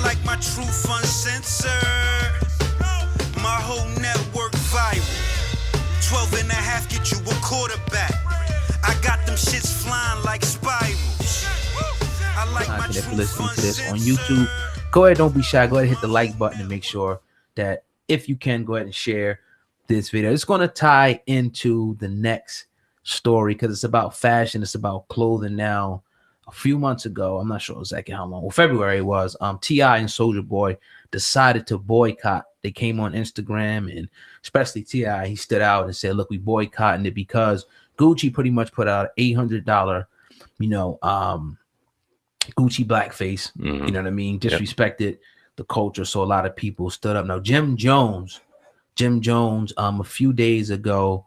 I like my truth uncensored. My whole network viral. 12 and a half get you a quarterback. I got them shits flying like spirals. I like my If you're truth listening to this on uncensored. YouTube, go ahead, don't be shy. Go ahead and hit the like button and make sure that if you can, go ahead and share this video. It's going to tie into the next story because it's about fashion. It's about clothing now. A few months ago, I'm not sure exactly how long, well, February it was, T.I. and Soulja Boy decided to boycott. They came on Instagram, and especially T.I., he stood out and said, look, we boycotting it because Gucci pretty much put out $800, Gucci blackface, you know what I mean, disrespected the culture. So a lot of people stood up. Now, Jim Jones, a few days ago,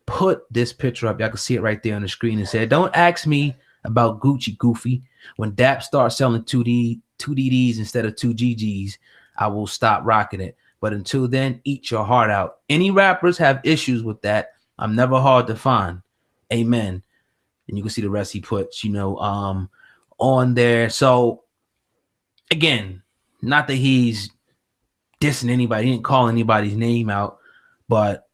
put this picture up. Y'all can see it right there on the screen and said, don't ask me about Gucci, goofy. When Dap starts selling 2DDs instead of 2GGs, I will stop rocking it. But until then, eat your heart out. Any rappers have issues with that. I'm never hard to find. Amen. And you can see the rest he puts, on there. So again, not that he's dissing anybody, he didn't call anybody's name out, but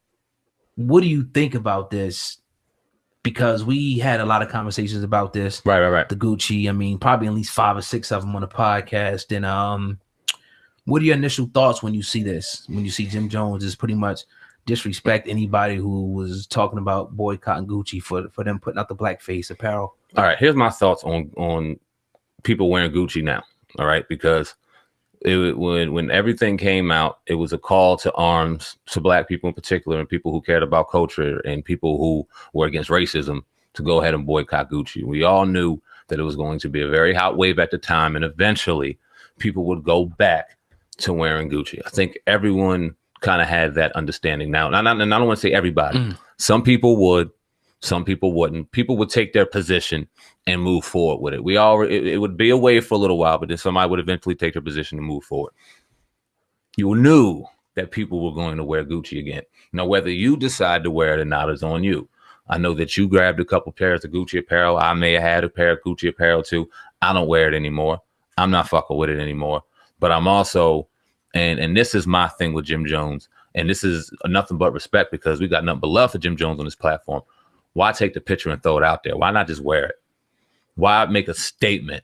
what do you think about this? Because we had a lot of conversations about this. Right. The Gucci, I mean, probably at least 5 or 6 of them on the podcast. And what are your initial thoughts when you see this? When you see Jim Jones is pretty much disrespect anybody who was talking about boycotting Gucci for them putting out the blackface apparel? All right, here's my thoughts on people wearing Gucci now. All right, because when everything came out, it was a call to arms to Black people in particular, and people who cared about culture and people who were against racism to go ahead and boycott Gucci. We all knew that it was going to be a very hot wave at the time, and eventually people would go back to wearing Gucci. I think everyone kind of had that understanding now. And I don't want to say everybody. Some people would, some people wouldn't. People would take their position and move forward with it. It would be a wave for a little while, but then somebody would eventually take their position and move forward. You knew that people were going to wear Gucci again. Now, whether you decide to wear it or not is on you. I know that you grabbed a couple pairs of Gucci apparel. I may have had a pair of Gucci apparel too. I don't wear it anymore. I'm not fucking with it anymore. But I'm also, and this is my thing with Jim Jones, and this is nothing but respect because we got nothing but love for Jim Jones on this platform. Why take the picture and throw it out there? Why not just wear it? Why make a statement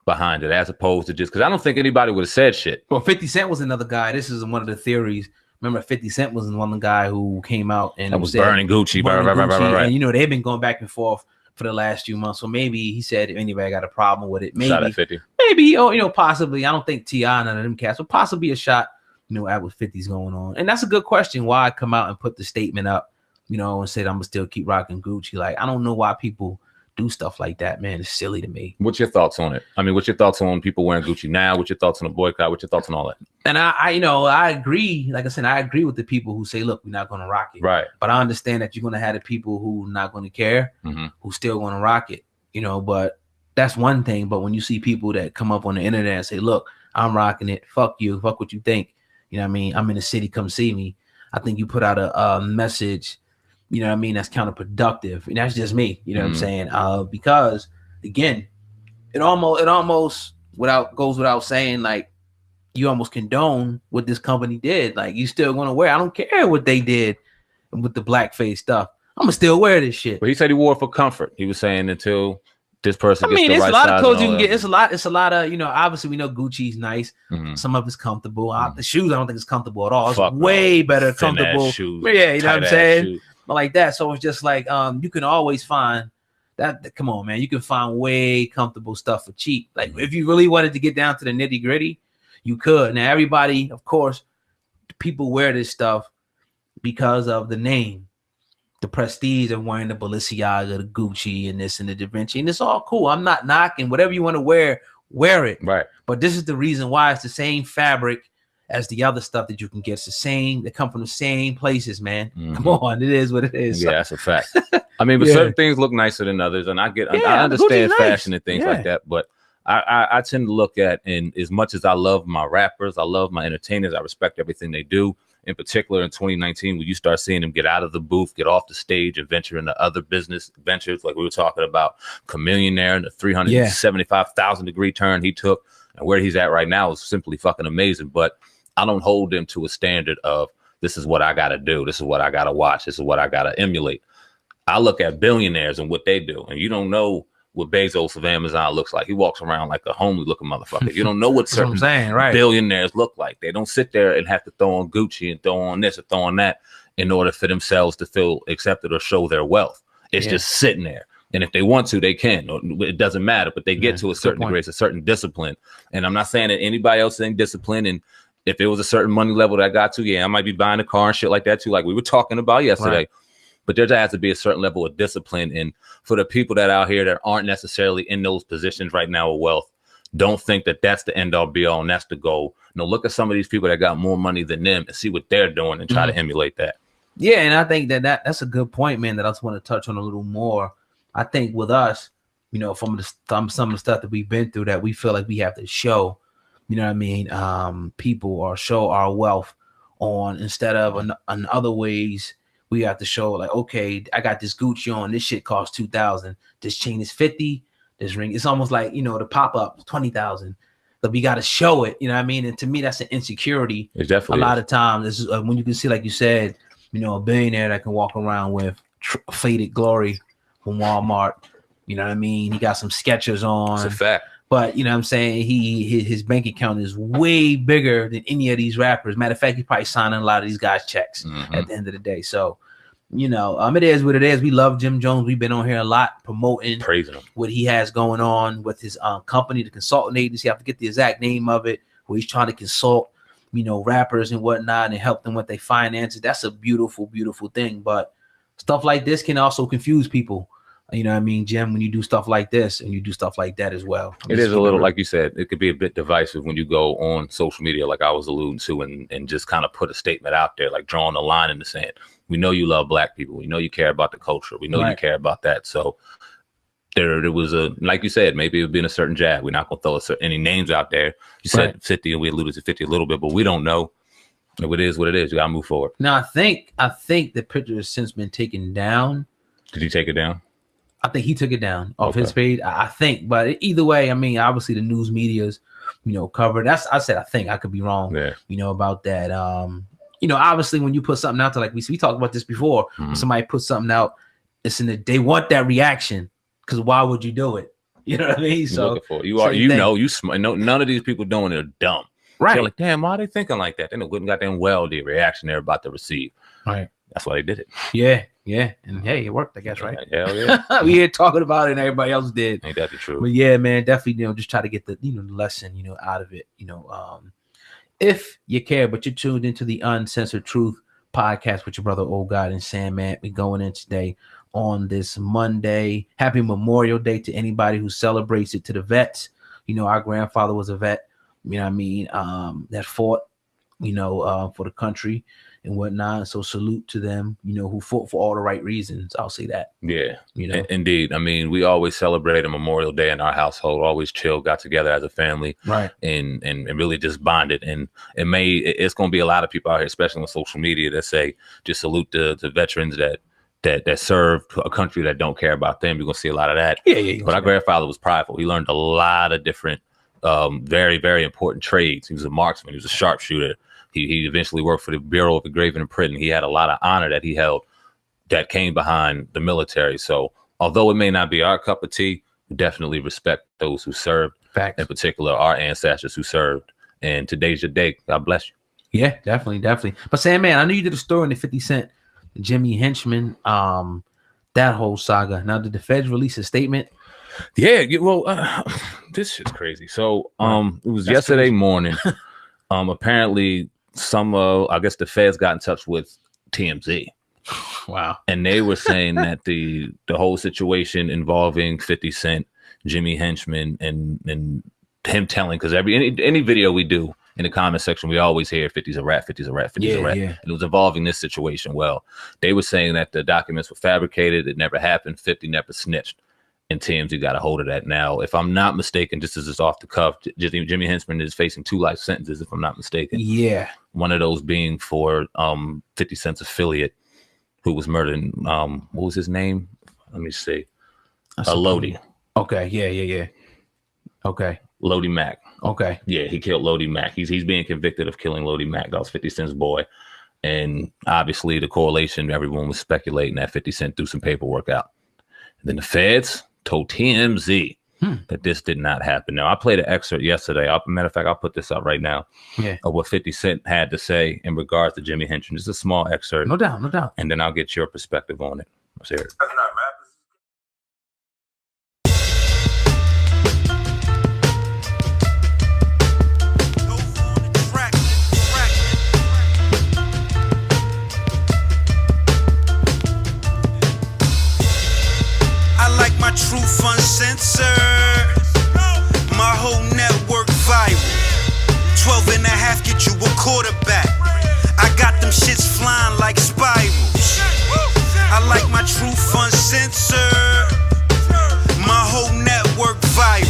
behind it as opposed to just, because I don't think anybody would have said shit. Well, 50 Cent was another guy. This is one of the theories. Remember, 50 Cent was one of the guy who came out and was burning Gucci. Right. And, they've been going back and forth for the last few months. So maybe he said if anybody got a problem with it, maybe, shot at 50. Maybe, possibly. I don't think T.I. none of them cats, but possibly a shot, at what 50's going on. And that's a good question. Why come out and put the statement up, and said I'm gonna still keep rocking Gucci? Like, I don't know why people do stuff like that, man. It's silly to me. What's your thoughts on it? I mean, what's your thoughts on people wearing Gucci now? What's your thoughts on the boycott? What's your thoughts on all that? And I agree. Like I said, I agree with the people who say, look, we're not going to rock it. Right. But I understand that you're going to have the people who not going to care, who still going to rock it, but that's one thing. But when you see people that come up on the internet and say, look, I'm rocking it. Fuck you. Fuck what you think. You know what I mean? I'm in the city. Come see me. I think you put out a message, that's counterproductive. And that's just me. You know what I'm saying? Because again, it almost goes without saying, like, you almost condone what this company did. Like, you still going to wear. I don't care what they did with the blackface stuff. I'm gonna still wear this shit. But he said he wore it for comfort. He was saying until this person gets the right size. It's a lot of clothes you can get. It's a lot of, obviously we know Gucci's nice. Some of it's comfortable. The shoes, I don't think it's comfortable at all. It's way better comfortable. Shoes, yeah, you know what I'm saying? Shoes. But like that. So it's just like, you can always find that. Come on, man. You can find way comfortable stuff for cheap. Like, if you really wanted to get down to the nitty gritty, you could. Now, everybody, of course, people wear this stuff because of the name, the prestige of wearing the Balenciaga, the Gucci, and this and the Da Vinci, and it's all cool. I'm not knocking. Whatever you want to wear it. Right. But this is the reason why it's the same fabric as the other stuff that you can get. It's the same. They come from the same places, man. Come on, it is what it is. Yeah, that's a fact. I mean, but certain things look nicer than others, and I understand fashion and things like that, but I tend to look at, and as much as I love my rappers, I love my entertainers, I respect everything they do. In particular, in 2019, when you start seeing them get out of the booth, get off the stage, and venture into other business ventures, like we were talking about Chameleon there and the 375,000 degree turn he took, And where he's at right now is simply fucking amazing. But I don't hold him to a standard of this is what I got to do. This is what I got to watch. This is what I got to emulate. I look at billionaires and what they do. And you don't know what Bezos of Amazon looks like. He walks around like a homely looking motherfucker. You don't know what certain billionaires look like. They don't sit there and have to throw on Gucci and throw on this or throw on that in order for themselves to feel accepted or show their wealth. It's just sitting there. And if they want to, they can. It doesn't matter. But they get to a certain degree. It's a certain discipline. And I'm not saying that anybody else ain't disciplined. And if it was a certain money level that I got to, I might be buying a car and shit like that too, like we were talking about yesterday. Right. But there has to be a certain level of discipline. And for the people that out here that aren't necessarily in those positions right now of wealth, don't think that that's the end all be all and that's the goal. No, look at some of these people that got more money than them and see what they're doing and try to emulate that. Yeah, and I think that's a good point, man, that I just want to touch on a little more. I think with us, you know, from some of the stuff that we've been through, that we feel like we have to show, you know what I mean, people, or show our wealth on, instead of in other ways. We have to show like, okay, I got this Gucci on. This shit costs $2,000. This chain is $50. This ring, it's almost like, you know, the pop up $20,000. But we got to show it. You know what I mean? And to me, that's an insecurity. It definitely a lot of times. This is when you can see, like you said, you know, a billionaire that can walk around with faded glory from Walmart. You know what I mean? He got some Skechers on. It's a fact. But you know what I'm saying? His bank account is way bigger than any of these rappers. Matter of fact, he probably signing a lot of these guys' checks at the end of the day. So, you know, it is what it is. We love Jim Jones. We've been on here a lot promoting, praising him, what he has going on with his company, the consultant agency. You have to get the exact name of it, where he's trying to consult, you know, rappers and whatnot and help them with their finances. That's a beautiful, beautiful thing. But stuff like this can also confuse people. You know what I mean, Jim, when you do stuff like this and you do stuff like that as well. It is a little, like you said, it could be a bit divisive when you go on social media, like I was alluding to, and just kind of put a statement out there, like drawing a line in the sand. We know you love black people. We know you care about the culture. We know you care about that. So there was a, like you said, maybe it would be in a certain jab. We're not going to throw any names out there. You said 50 and we alluded to 50 a little bit, but we don't know. It is what it is. You got to move forward. Now, I think the picture has since been taken down. Did he take it down? I think he took it down off his page. I think, but either way, I mean, obviously the news media's, you know, covered. I said, I think I could be wrong, you know, about that. You know, obviously when you put something out there, like we talked about this before, when somebody puts something out, they want that reaction, because why would you do it? You know what I mean? So none of these people doing it are dumb. Right. They're like, damn, why are they thinking like that? They wouldn't got them the reaction they're about to receive. Right. That's why they did it. Yeah. Yeah. And hey, it worked, I guess, right? Hell yeah. We here talking about it and everybody else did. Ain't that the truth? But yeah, man, definitely, you know, just try to get the, you know, the lesson, you know, out of it. You know, if you care, but you're tuned into the Uncensored Truth podcast with your brother, Old God, and SamAnt. We're going in today on this Monday. Happy Memorial Day to anybody who celebrates it, to the vets. You know, our grandfather was a vet, you know what I mean, that fought, you know, for the country and whatnot. So salute to them, you know, who fought for all the right reasons. I'll say that. Yeah, you know, indeed. I mean, we always celebrate a Memorial Day in our household. Always chill, got together as a family, right, and really just bonded. And it's going to be a lot of people out here, especially on social media, that say just salute the veterans that serve a country that don't care about them. You're going to see a lot of that. Yeah. But our grandfather was prideful. He learned a lot of different, very, very important trades. He was a marksman. He was a sharpshooter. He eventually worked for the Bureau of Engraving and Printing. He had a lot of honor that he held that came behind the military. So although it may not be our cup of tea, we definitely respect those who served. Facts. In particular, our ancestors who served. And today's your day. God bless you. Yeah, definitely. But SamAnt, I know you did a story on the 50 Cent, Jimmy Henchman, that whole saga. Now, did the feds release a statement? Yeah, well, this shit's crazy. So it was yesterday morning. Apparently, I guess the feds got in touch with TMZ. Wow. And they were saying that the whole situation involving 50 Cent, Jimmy Henchman, and him telling, because any video we do in the comment section, we always hear 50's a rat, 50's a rat, 50's a rat. Yeah. And it was involving this situation. Well, they were saying that the documents were fabricated. It never happened. 50 never snitched. And TMZ got a hold of that. Now, if I'm not mistaken, just as it's off the cuff, Jimmy Henchman is facing 2 life sentences, if I'm not mistaken. Yeah. One of those being for 50 Cent's affiliate who was murdered. What was his name? Let me see. Lodi. Okay. Yeah. Okay. Lodi Mack. Okay. Yeah, he killed Lodi Mack. He's being convicted of killing Lodi Mack. That was 50 Cent's boy. And obviously the correlation, everyone was speculating that 50 Cent threw some paperwork out. And then the feds told TMZ that this did not happen. Now, I played an excerpt yesterday. Matter of fact, I'll put this up right now of what 50 Cent had to say in regards to Jimmy Henchman. Just a small excerpt. No doubt, no doubt. And then I'll get your perspective on it. Let's hear it. My truth uncensored, my whole network viral. 12 and a half get you a quarterback. I got them shits flying like spirals. I like my truth uncensored, my whole network viral.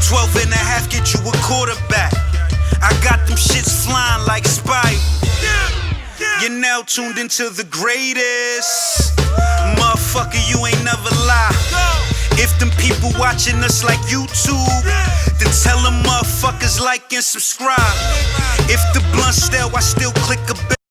12 and a half get you a quarterback. I got them shits flying like spirals. You're now tuned into the greatest. Motherfucker, you ain't never lie. If them people watching us like YouTube, then tell them motherfuckers like and subscribe. If the blunt stale, I still click a bell.